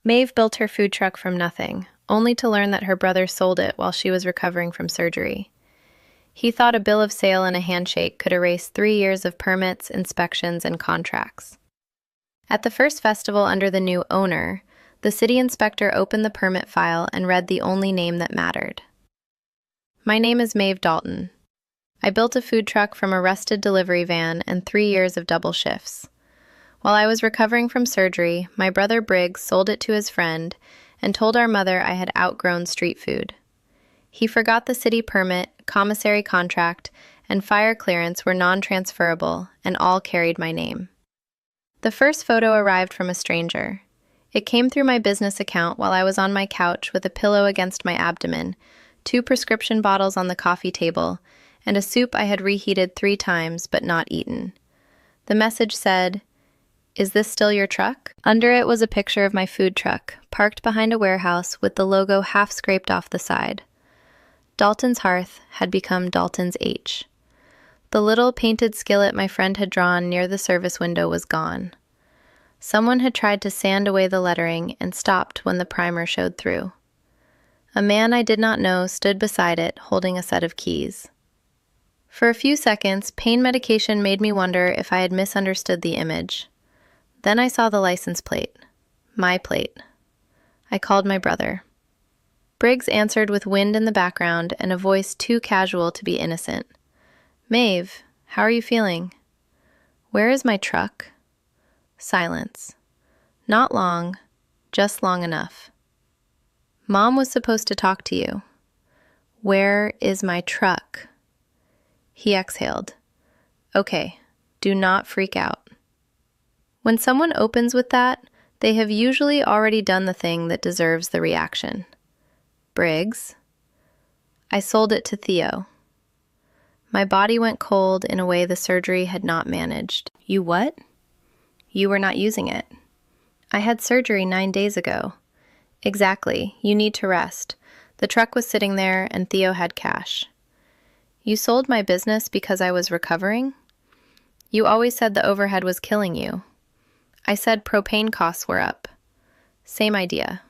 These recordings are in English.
Maeve built her food truck from nothing, only to learn that her brother sold it while she was recovering from surgery. He thought a bill of sale and a handshake could erase 3 years of permits, inspections, and contracts. At the first festival under the new owner, the city inspector opened the permit file and read the only name that mattered. My name is Maeve Dalton. I built a food truck from a rusted delivery van and 3 years of double shifts. While I was recovering from surgery, my brother Briggs sold it to his friend and told our mother I had outgrown street food. He forgot the city permit, commissary contract, and fire clearance were non-transferable and all carried my name. The first photo arrived from a stranger. It came through my business account while I was on my couch with a pillow against my abdomen, 2 prescription bottles on the coffee table, and a soup I had reheated 3 times but not eaten. The message said, "Is this still your truck?" Under it was a picture of my food truck, parked behind a warehouse with the logo half scraped off the side. Dalton's Hearth had become Dalton's H. The little painted skillet my friend had drawn near the service window was gone. Someone had tried to sand away the lettering and stopped when the primer showed through. A man I did not know stood beside it, holding a set of keys. For a few seconds, pain medication made me wonder if I had misunderstood the image. Then I saw the license plate. My plate. I called my brother. Briggs answered with wind in the background and a voice too casual to be innocent. "Maeve, how are you feeling?" "Where is my truck?" Silence. Not long, just long enough. "Mom was supposed to talk to you." "Where is my truck?" He exhaled. "Okay, do not freak out." When someone opens with that, they have usually already done the thing that deserves the reaction. "Briggs?" "I sold it to Theo." My body went cold in a way the surgery had not managed. "You what?" "You were not using it." "I had surgery 9 days ago." "Exactly. You need to rest. The truck was sitting there and Theo had cash." "You sold my business because I was recovering?" "You always said the overhead was killing you." "I said propane costs were up." "Same idea."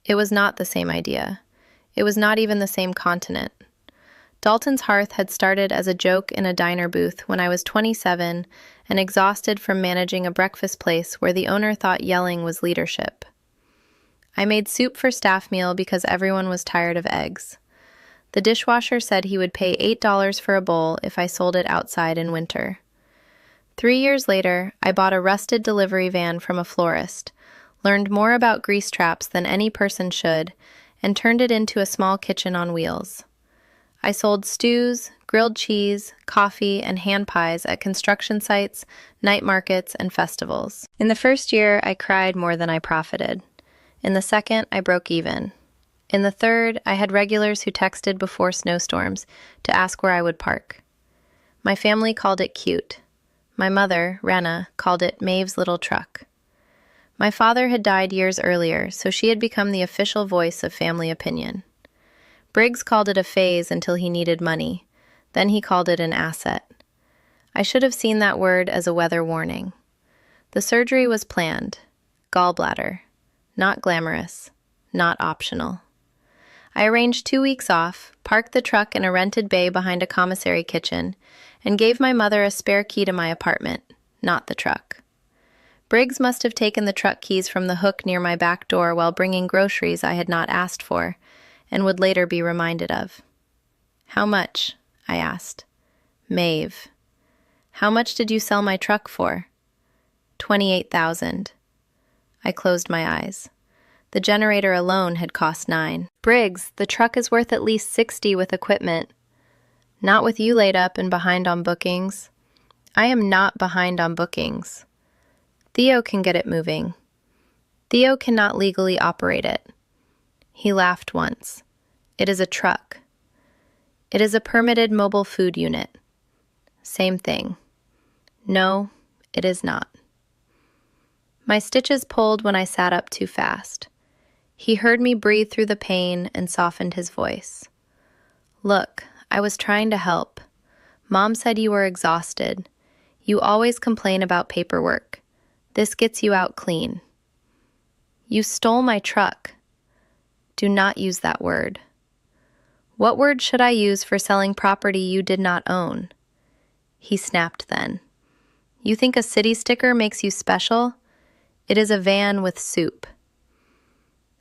It was not the same idea. It was not even the same continent. Dalton's Hearth had started as a joke in a diner booth when I was 27 and exhausted from managing a breakfast place where the owner thought yelling was leadership. I made soup for staff meal because everyone was tired of eggs. The dishwasher said he would pay $8 for a bowl if I sold it outside in winter. 3 years later, I bought a rusted delivery van from a florist, learned more about grease traps than any person should, and turned it into a small kitchen on wheels. I sold stews, grilled cheese, coffee, and hand pies at construction sites, night markets, and festivals. In the first year, I cried more than I profited. In the second, I broke even. In the third, I had regulars who texted before snowstorms to ask where I would park. My family called it cute. My mother, Rena, called it Maeve's little truck. My father had died years earlier, so she had become the official voice of family opinion. Briggs called it a phase until he needed money. Then he called it an asset. I should have seen that word as a weather warning. The surgery was planned. Gallbladder. Not glamorous. Not optional. I arranged 2 weeks off, parked the truck in a rented bay behind a commissary kitchen, and gave my mother a spare key to my apartment, not the truck. Briggs must have taken the truck keys from the hook near my back door while bringing groceries I had not asked for, and would later be reminded of. "How much?" I asked. "Maeve." "How much did you sell my truck for?" $28,000. I closed my eyes. The generator alone had cost $9,000. "Briggs, the truck is worth at least $60,000 with equipment." "Not with you laid up and behind on bookings." "I am not behind on bookings." "Theo can get it moving." "Theo cannot legally operate it." He laughed once. "It is a truck." "It is a permitted mobile food unit." "Same thing." "No, it is not." My stitches pulled when I sat up too fast. He heard me breathe through the pain and softened his voice. "Look, I was trying to help. Mom said you were exhausted. You always complain about paperwork. This gets you out clean." You stole my truck. Do not use that word. What word should I use for selling property you did not own? He snapped then. You think a city sticker makes you special? It is a van with soup.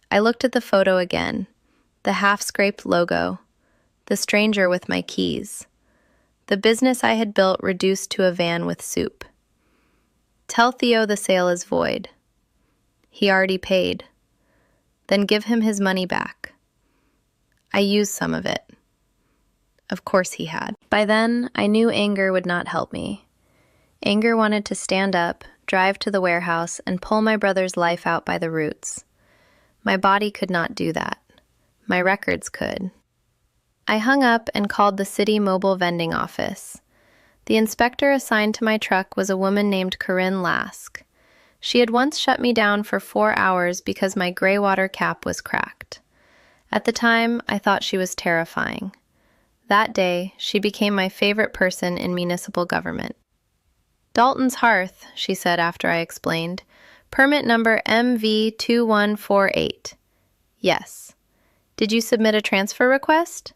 I looked at the photo again, the half-scraped logo, the stranger with my keys, the business I had built reduced to a van with soup. Tell Theo the sale is void. He already paid. Then give him his money back. I used some of it. Of course he had. By then, I knew anger would not help me. Anger wanted to stand up, drive to the warehouse, and pull my brother's life out by the roots. My body could not do that. My records could. I hung up and called the city mobile vending office. The inspector assigned to my truck was a woman named Corinne Lask. She had once shut me down for 4 hours because my gray water cap was cracked. At the time, I thought she was terrifying. That day, she became my favorite person in municipal government. Dalton's Hearth, she said after I explained. Permit number MV2148. Yes. Did you submit a transfer request?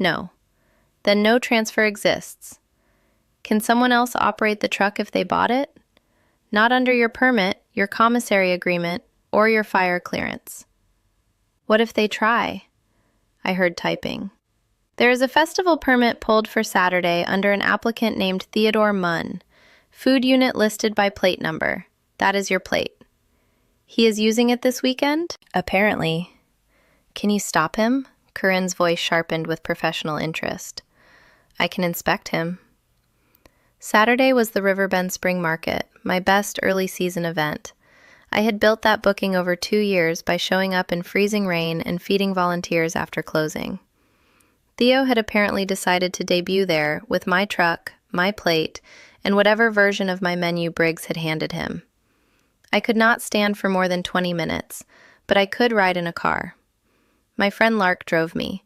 No. Then no transfer exists. Can someone else operate the truck if they bought it? Not under your permit, your commissary agreement, or your fire clearance. What if they try? I heard typing. There is a festival permit pulled for Saturday under an applicant named Theodore Munn. Food unit listed by plate number. That is your plate. He is using it this weekend? Apparently. Can you stop him? Corinne's voice sharpened with professional interest. I can inspect him. Saturday was the Riverbend Spring Market, my best early season event. I had built that booking over 2 years by showing up in freezing rain and feeding volunteers after closing. Theo had apparently decided to debut there with my truck, my plate, and whatever version of my menu Briggs had handed him. I could not stand for more than 20 minutes, but I could ride in a car. My friend Lark drove me.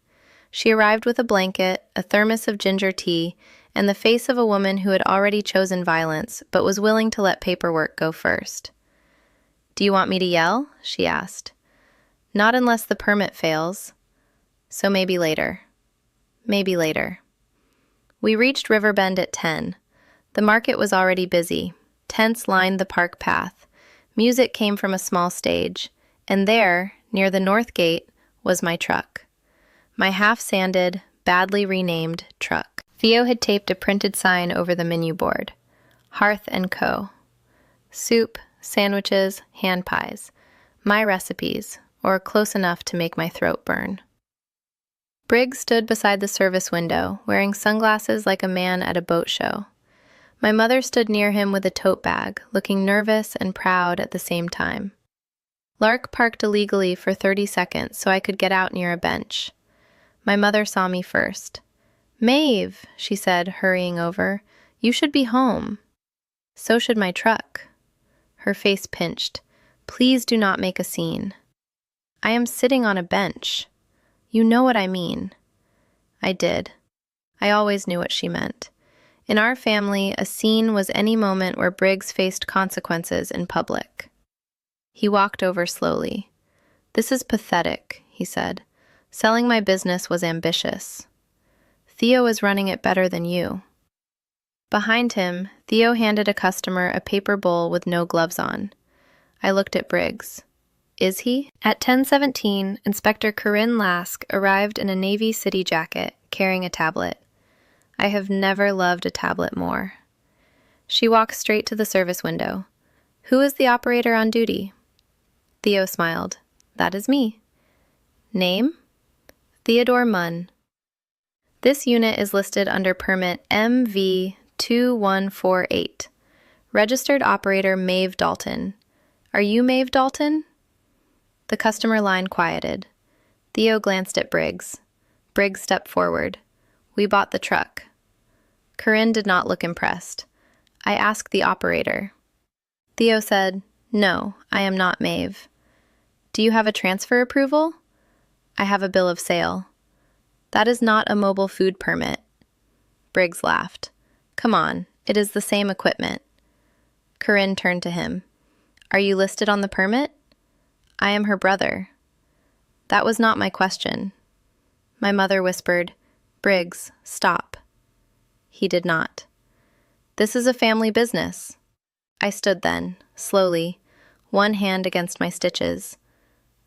She arrived with a blanket, a thermos of ginger tea, and the face of a woman who had already chosen violence, but was willing to let paperwork go first. Do you want me to yell? She asked. Not unless the permit fails. So maybe later. Maybe later. We reached Riverbend at 10. The market was already busy. Tents lined the park path. Music came from a small stage. And there, near the north gate, was my truck. My half-sanded, badly renamed truck. Theo had taped a printed sign over the menu board. Hearth & Co. Soup, sandwiches, hand pies. My recipes, or close enough to make my throat burn. Briggs stood beside the service window, wearing sunglasses like a man at a boat show. My mother stood near him with a tote bag, looking nervous and proud at the same time. Lark parked illegally for 30 seconds so I could get out near a bench. My mother saw me first. Maeve, she said, hurrying over, you should be home. So should my truck. Her face pinched. Please do not make a scene. I am sitting on a bench. You know what I mean. I did. I always knew what she meant. In our family, a scene was any moment where Briggs faced consequences in public. He walked over slowly. This is pathetic, he said. Selling my business was ambitious. Theo is running it better than you. Behind him, Theo handed a customer a paper bowl with no gloves on. I looked at Briggs. Is he? At 10:17, Inspector Corinne Lask arrived in a Navy City jacket, carrying a tablet. I have never loved a tablet more. She walked straight to the service window. Who is the operator on duty? Theo smiled. That is me. Name? Theodore Munn. This unit is listed under permit MV2148. Registered operator Maeve Dalton. Are you Maeve Dalton? The customer line quieted. Theo glanced at Briggs. Briggs stepped forward. We bought the truck. Corinne did not look impressed. I asked the operator. Theo said, No, I am not Maeve. Do you have a transfer approval? I have a bill of sale. That is not a mobile food permit. Briggs laughed. Come on, it is the same equipment. Corinne turned to him. Are you listed on the permit? I am her brother. That was not my question. My mother whispered, Briggs, stop. He did not. This is a family business. I stood then, slowly, one hand against my stitches.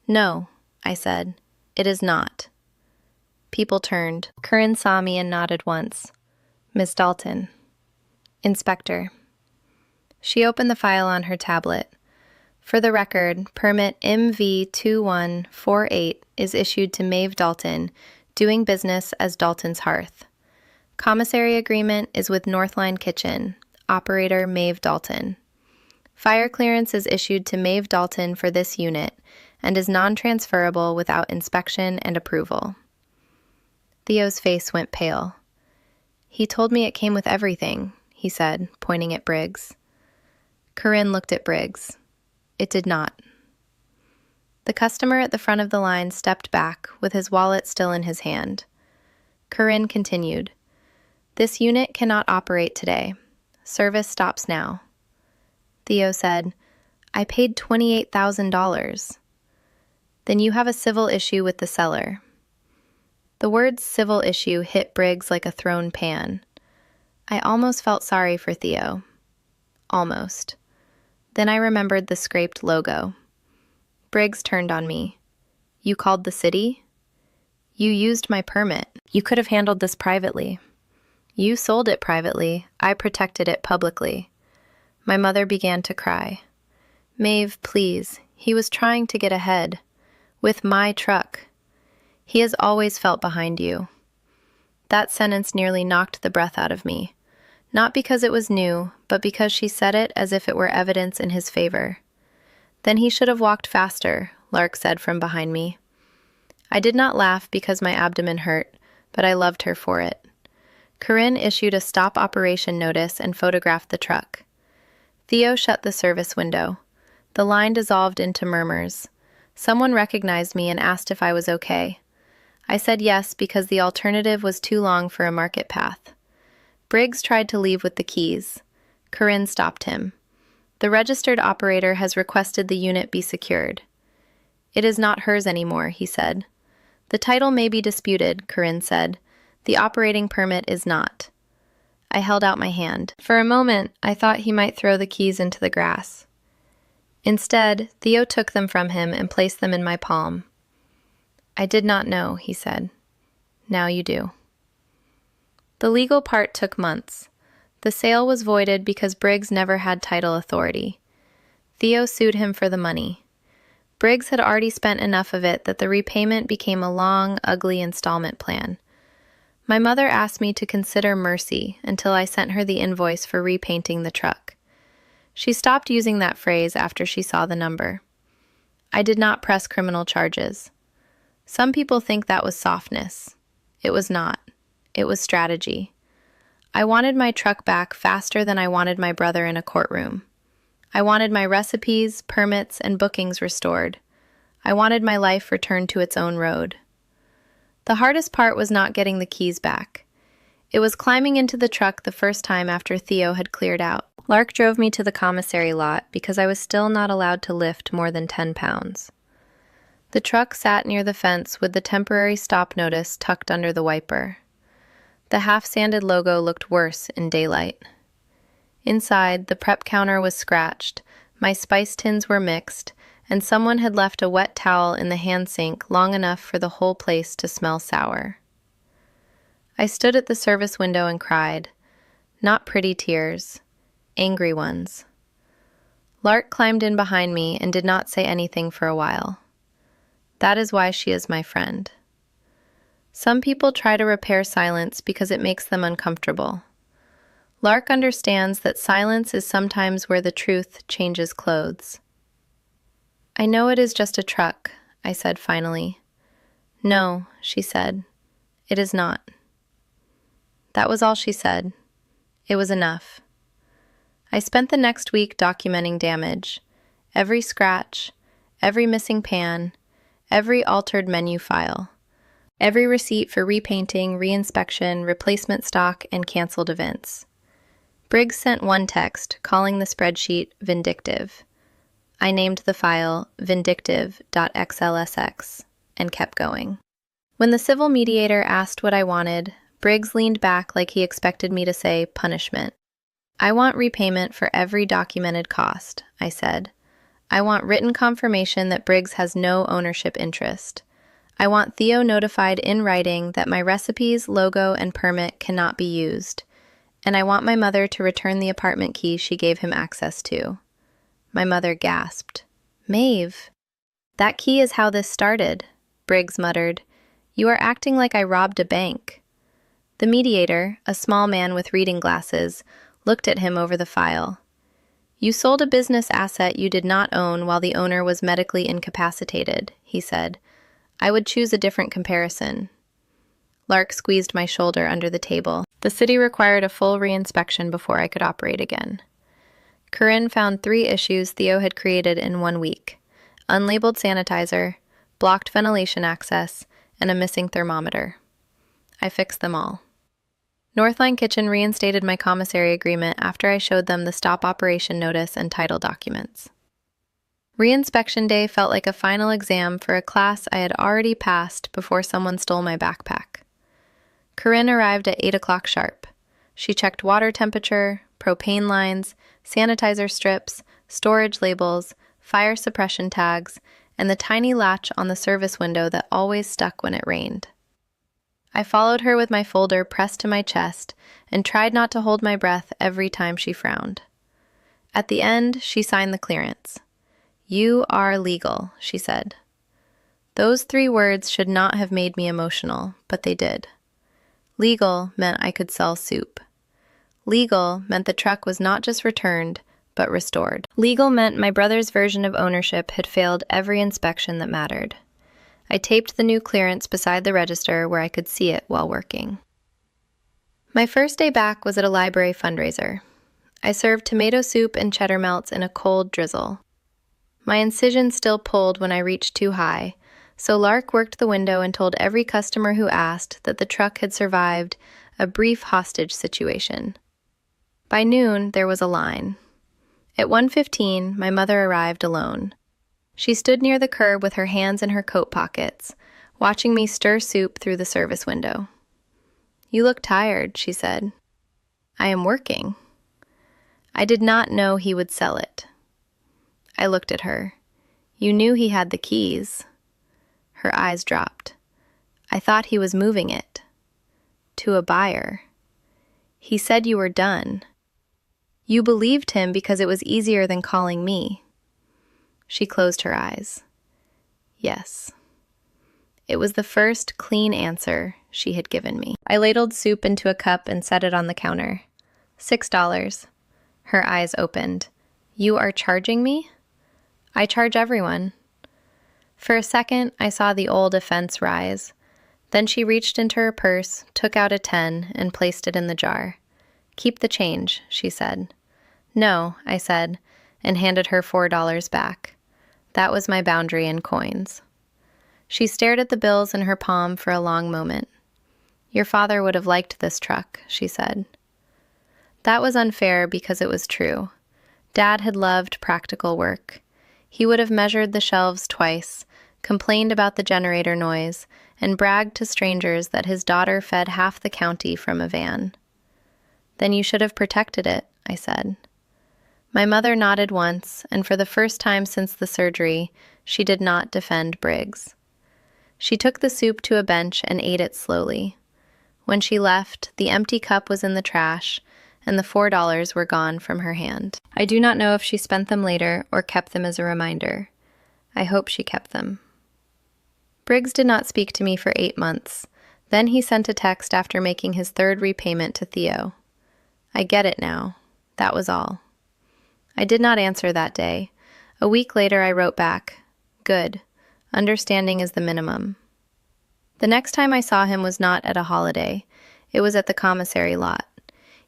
No, I said, it is not. People turned. Corinne saw me and nodded once. Miss Dalton. Inspector. She opened the file on her tablet. For the record, permit MV2148 is issued to Maeve Dalton, doing business as Dalton's Hearth. Commissary agreement is with Northline Kitchen, operator Maeve Dalton. Fire clearance is issued to Maeve Dalton for this unit and is non-transferable without inspection and approval. Theo's face went pale. He told me it came with everything, he said, pointing at Briggs. Corinne looked at Briggs. It did not. The customer at the front of the line stepped back, with his wallet still in his hand. Corinne continued, This unit cannot operate today. Service stops now. Theo said, I paid $28,000. Then you have a civil issue with the seller. The word civil issue hit Briggs like a thrown pan. I almost felt sorry for Theo. Almost. Then I remembered the scraped logo. Briggs turned on me. You called the city? You used my permit. You could have handled this privately. You sold it privately. I protected it publicly. My mother began to cry. Maeve, please. He was trying to get ahead. With my truck. He has always felt behind you. That sentence nearly knocked the breath out of me. Not because it was new, but because she said it as if it were evidence in his favor. Then he should have walked faster, Lark said from behind me. I did not laugh because my abdomen hurt, but I loved her for it. Corinne issued a stop operation notice and photographed the truck. Theo shut the service window. The line dissolved into murmurs. Someone recognized me and asked if I was okay. I said yes because the alternative was too long for a market path. Briggs tried to leave with the keys. Corinne stopped him. The registered operator has requested the unit be secured. It is not hers anymore, he said. The title may be disputed, Corinne said. The operating permit is not. I held out my hand. For a moment, I thought he might throw the keys into the grass. Instead, Theo took them from him and placed them in my palm. I did not know, he said. Now you do. The legal part took months. The sale was voided because Briggs never had title authority. Theo sued him for the money. Briggs had already spent enough of it that the repayment became a long, ugly installment plan. My mother asked me to consider mercy until I sent her the invoice for repainting the truck. She stopped using that phrase after she saw the number. I did not press criminal charges. Some people think that was softness. It was not. It was strategy. I wanted my truck back faster than I wanted my brother in a courtroom. I wanted my recipes, permits, and bookings restored. I wanted my life returned to its own road. The hardest part was not getting the keys back. It was climbing into the truck the first time after Theo had cleared out. Lark drove me to the commissary lot because I was still not allowed to lift more than 10 pounds. The truck sat near the fence with the temporary stop notice tucked under the wiper. The half-sanded logo looked worse in daylight. Inside, the prep counter was scratched, my spice tins were mixed, and someone had left a wet towel in the hand sink long enough for the whole place to smell sour. I stood at the service window and cried. Not pretty tears. Angry ones. Lark climbed in behind me and did not say anything for a while. That is why she is my friend. Some people try to repair silence because it makes them uncomfortable. Lark understands that silence is sometimes where the truth changes clothes. I know it is just a truck, I said finally. No, she said. It is not. That was all she said. It was enough. I spent the next week documenting damage. Every scratch, every missing pan, every altered menu file, every receipt for repainting, reinspection, replacement stock, and canceled events. Briggs sent one text, calling the spreadsheet vindictive. I named the file vindictive.xlsx and kept going. When the civil mediator asked what I wanted, Briggs leaned back like he expected me to say punishment. I want repayment for every documented cost, I said. I want written confirmation that Briggs has no ownership interest. I want Theo notified in writing that my recipes, logo, and permit cannot be used. And I want my mother to return the apartment key she gave him access to. My mother gasped. Maeve, that key is how this started, Briggs muttered. You are acting like I robbed a bank. The mediator, a small man with reading glasses, looked at him over the file. You sold a business asset you did not own while the owner was medically incapacitated, he said. I would choose a different comparison. Lark squeezed my shoulder under the table. The city required a full reinspection before I could operate again. Corinne found 3 issues Theo had created in 1 week: unlabeled sanitizer, blocked ventilation access, and a missing thermometer. I fixed them all. Northline Kitchen reinstated my commissary agreement after I showed them the stop operation notice and title documents. Reinspection day felt like a final exam for a class I had already passed before someone stole my backpack. Corinne arrived at 8 o'clock sharp. She checked water temperature, propane lines, sanitizer strips, storage labels, fire suppression tags, and the tiny latch on the service window that always stuck when it rained. I followed her with my folder pressed to my chest and tried not to hold my breath every time she frowned. At the end, she signed the clearance. You are legal, she said. Those 3 words should not have made me emotional, but they did. Legal meant I could sell soup. Legal meant the truck was not just returned, but restored. Legal meant my brother's version of ownership had failed every inspection that mattered. I taped the new clearance beside the register where I could see it while working. My first day back was at a library fundraiser. I served tomato soup and cheddar melts in a cold drizzle. My incision still pulled when I reached too high, so Lark worked the window and told every customer who asked that the truck had survived a brief hostage situation. By noon, there was a line. At 1:15, my mother arrived alone. She stood near the curb with her hands in her coat pockets, watching me stir soup through the service window. You look tired, she said. I am working. I did not know he would sell it. I looked at her. You knew he had the keys. Her eyes dropped. I thought he was moving it. To a buyer. He said you were done. You believed him because it was easier than calling me. She closed her eyes. Yes. It was the first clean answer she had given me. I ladled soup into a cup and set it on the counter. $6. Her eyes opened. You are charging me? I charge everyone. For a second, I saw the old offense rise. Then she reached into her purse, took out a 10, and placed it in the jar. Keep the change, she said. No, I said, and handed her $4 back. That was my boundary in coins. She stared at the bills in her palm for a long moment. Your father would have liked this truck, she said. That was unfair because it was true. Dad had loved practical work. He would have measured the shelves twice, complained about the generator noise, and bragged to strangers that his daughter fed half the county from a van. Then you should have protected it, I said. My mother nodded once, and for the first time since the surgery, she did not defend Briggs. She took the soup to a bench and ate it slowly. When she left, the empty cup was in the trash, and the $4 were gone from her hand. I do not know if she spent them later or kept them as a reminder. I hope she kept them. Briggs did not speak to me for 8 months. Then he sent a text after making his 3rd repayment to Theo. I get it now. That was all. I did not answer that day. A week later, I wrote back, Good. Understanding is the minimum. The next time I saw him was not at a holiday. It was at the commissary lot.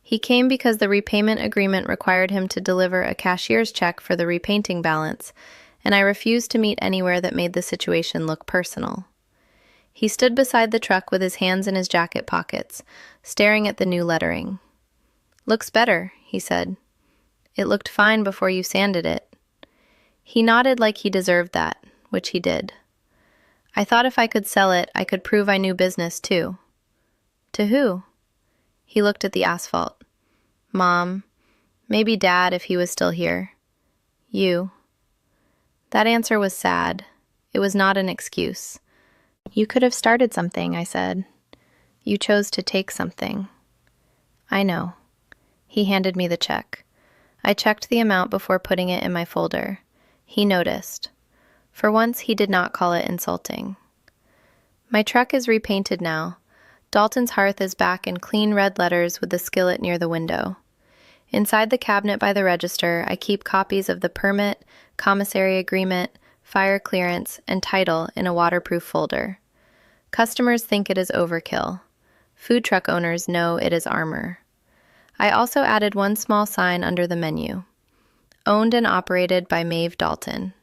He came because the repayment agreement required him to deliver a cashier's check for the repainting balance, and I refused to meet anywhere that made the situation look personal. He stood beside the truck with his hands in his jacket pockets, staring at the new lettering. Looks better, he said. It looked fine before you sanded it. He nodded like he deserved that, which he did. I thought if I could sell it, I could prove I knew business too. To who? He looked at the asphalt. Mom. Maybe Dad if he was still here. You. That answer was sad. It was not an excuse. You could have started something, I said. You chose to take something. I know. He handed me the check. I checked the amount before putting it in my folder. He noticed. For once, he did not call it insulting. My truck is repainted now. Dalton's hearth is back in clean red letters with the skillet near the window. Inside the cabinet by the register, I keep copies of the permit, commissary agreement, fire clearance, and title in a waterproof folder. Customers think it is overkill. Food truck owners know it is armor. I also added one small sign under the menu. Owned and operated by Maeve Dalton.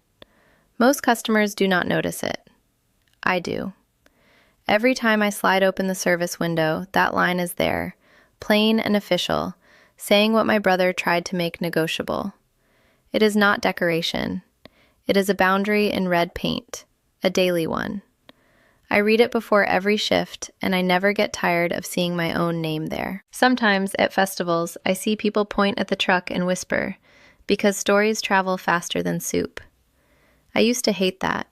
Most customers do not notice it. I do. Every time I slide open the service window, that line is there, plain and official, saying what my brother tried to make negotiable. It is not decoration. It is a boundary in red paint, a daily one. I read it before every shift, and I never get tired of seeing my own name there. Sometimes, at festivals, I see people point at the truck and whisper, because stories travel faster than soup. I used to hate that.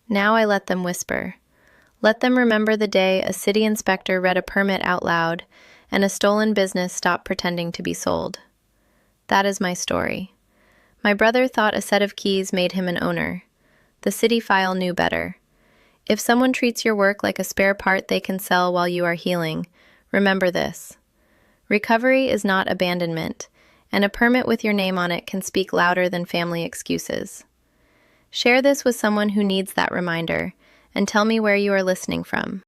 Now I let them whisper. Let them remember the day a city inspector read a permit out loud, and a stolen business stopped pretending to be sold. That is my story. My brother thought a set of keys made him an owner. The city file knew better. If someone treats your work like a spare part they can sell while you are healing, remember this. Recovery is not abandonment, and a permit with your name on it can speak louder than family excuses. Share this with someone who needs that reminder, and tell me where you are listening from.